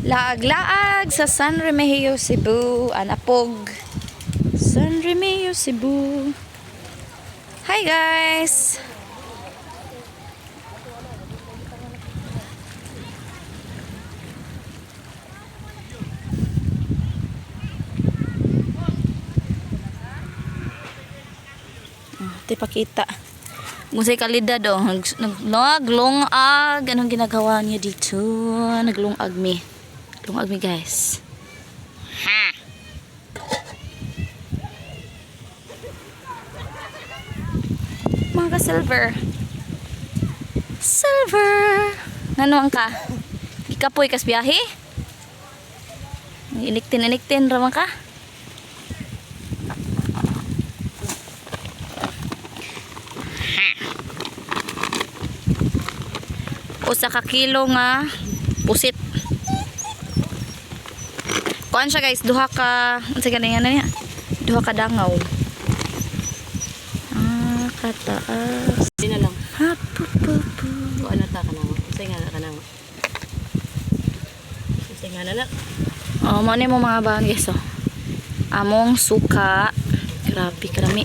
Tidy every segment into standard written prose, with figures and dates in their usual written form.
Laag-laag sa San Remigio, Cebu. Anapog. San Remigio, Cebu. Hi guys! Ito pakita. Musay kalidad oh. Naglungag. Anong ginagawa niya dito? Naglungag mi. Naglungag mi guys. Ha! Mga ka-silver. Silver! Nanuang ka? Gikapoy kas biyahe? Iniktin ramang ka? Usa ka kilo nga pusit. Kuan siya guys, duha ka, unsa ganing ano niya? Duha ka dangaw. Ah, kataas. Di na lang. Hapupupu. Kuan na ta kanang. Usay nga na kanang. Usay nga na. Oh, mo ni mo mga bahan guys oh. Among suka. Grabe karami.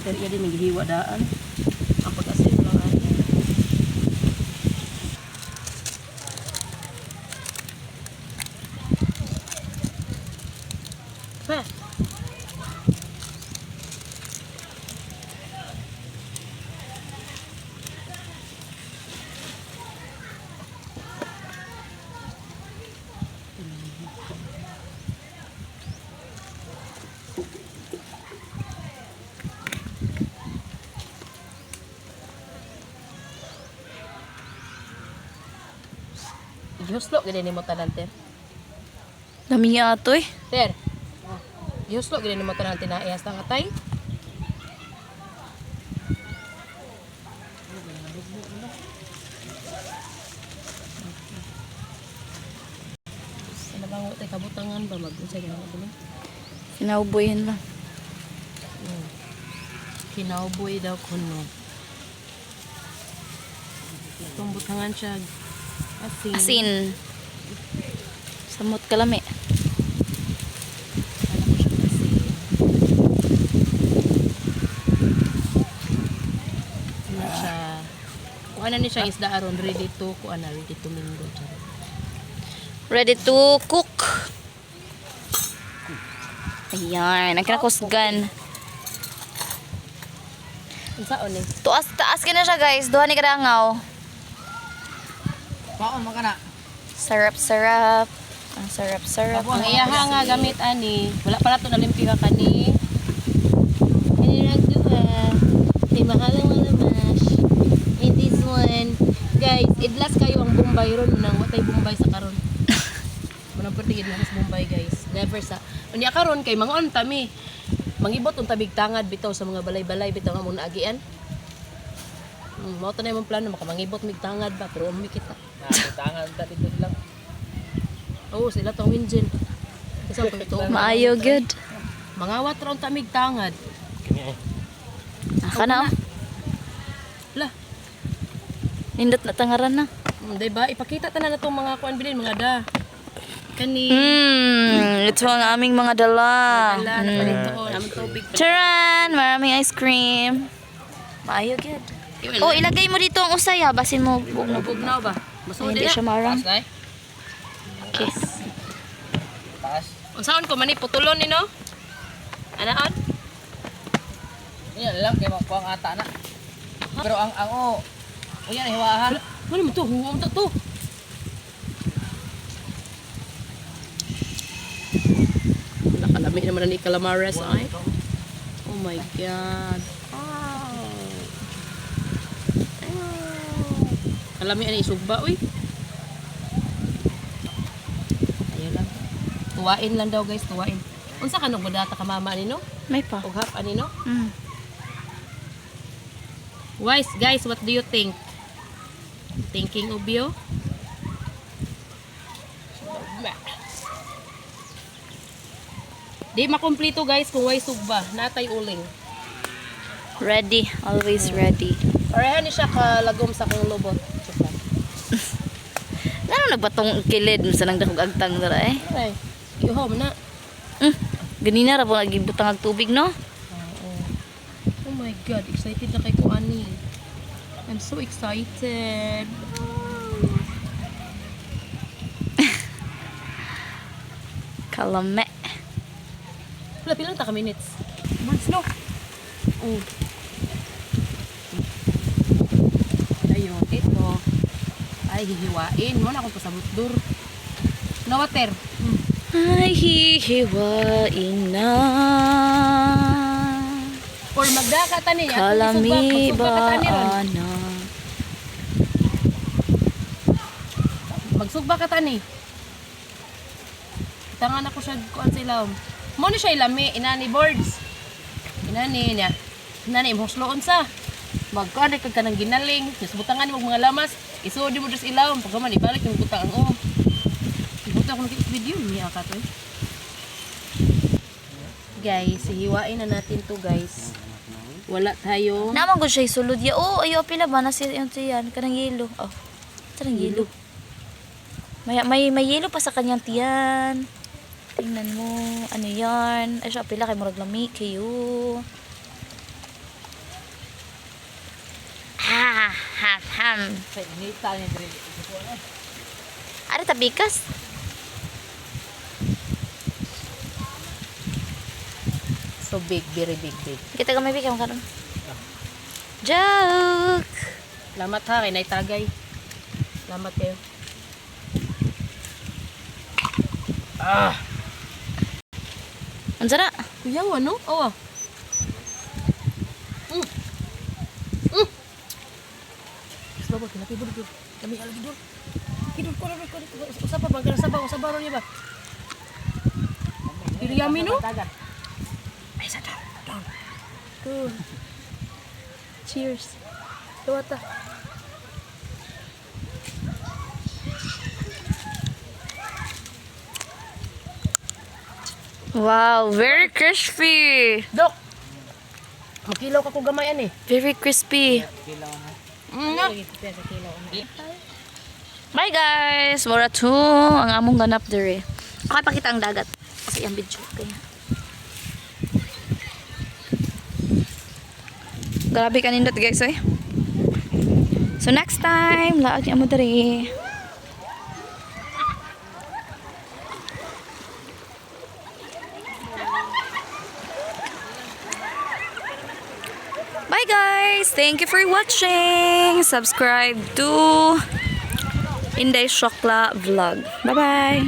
Pero ya din naghiwa daan. Ang pag-asin lang ay. Ha. Gihuslo gid ni mo tanan ter. Dami niya ato eh. Ter. Gihuslo gid ni mo tanan tinaayas tang atay. Sa nabango tay kabutangan ba mag-usay nga ba? Sinauboyin lang. Kinauboy daw kuno. Itong butangan siya asin. Asin. Samot kalami. Alam ko siya asin. Ano siya? Kung ano ni siya isda aron ready to mingo. Ready to cook. Ayan, nagkinakusgan. Ang saon eh. Taas ka na siya guys. Duha ni kadangaw. Paon mo ka na. Sarap. Ang sarap. Ang iyaha nga gamit ani. Wala pa na to nalimpi ka kani. Hindi nagduha. May makalang mga mash. And this one. Guys, idlas kayo ang Bombay ron. Nang watay Bombay sa karon. Manang perti idlas Bombay guys. Never sa. Unya karon kay mga ontami. Mangibot ang tabig tangad bitaw sa mga balay-balay bitaw nga muna agian. Mao to na imong plano makamangibot mig tangad ba pero umi kita. Tangad ta dito lang. Oh, sila tong winjin. Kasi pag ito Maayo good. mangawat ra ta mig tangad. Aka na. La, Nindot na tangaran na. di ba ipakita ta na natong mga kuan bilin mga da. Kani Ito ang aming mga dala. dala na palito among tubig. Charan! Maraming ice cream. Maayo good. Oh, ilagay mo dito ang usay ha. Basin mo. Bugnaw ba? Masud Hindi siya marang. Okay. Unsaon ko mani putulon ni no? Anaon? Yan lang kay makuha ang ata na. Pero ang uyan hiwahan. Ano mo to? Huwag mo to. Nakalami naman ni calamares ay. Oh my god. Kalami ani isugba uy. Ayo lang. Tuwain lang daw guys, tuwain. Unsa kanong budata ka mama ani no? May pa. Ug hap ani no? Wise guys, what do you think? Thinking of you? Di makomplito guys kung way sugba, natay uling. Ready. Always ready. Pareha ni siya kalagom sa kong lubot. nagbatong kilid sa nang dakog agtang dara eh. Ay, iuhaw mo na. Ganina ra po nagibutang ang tubig no. Oh my God, excited na kay ko, ani. I'm so excited. Kalame. Wala, pilang ta ka minutes? Months, no? Oh. Ayun, ito. Ay, hihiwain mo na akong pasabot-dur. No water. Ay hihiwain na. Or magdaka ta niya. Kalamiba na. Magsugba ka ta ni. Tangan ako siya kuan sa ilawom. Mo ni siya ilami, inani boards. Inani niya. Inani mo sloon sa. Magkuan kag kanang ginaling, subutangan mo mga lamas, isuod mo sa ilawom, pag man ibalik yung butang ang ibutang ko ng video niya ka to. Guys, hihiwain na natin to, guys. Wala tayo. Naman ko siya isulod ya. Oh, ayo pila ba na siya yung tiyan kanang yelo. Oh. Kanang yelo. May yelo pa sa kanyang tiyan. Tingnan mo, ano yan? Ay siya pila kay murag lami kayo. Ha, ham. Sa inita niya dire. Ari tabikas. So big, very big. Kita gamay bigam karon. Joke. Salamat ha, kay naitagay. Salamat kayo. Unsa na? Kuya, ano? Awa. Babo, kinatibod ko. Kami alagi dul. Kidul ko. Usapa bang kana sabaw niya ba? Yami no? Ay sa down. Good. Cheers. Tuwata. Wow, very crispy. Dok. Makilaw ka ko gamayan eh. Very crispy. Nga. Bye guys! Mura to ang among ganap dere. Okay, pakita ang dagat. Kasi yung video. Kaya. Grabe kanindot guys eh. So next time, laag niya mo dere. Bye guys! Thank you for watching! Subscribe to Inday Shokla Vlog. Bye-bye!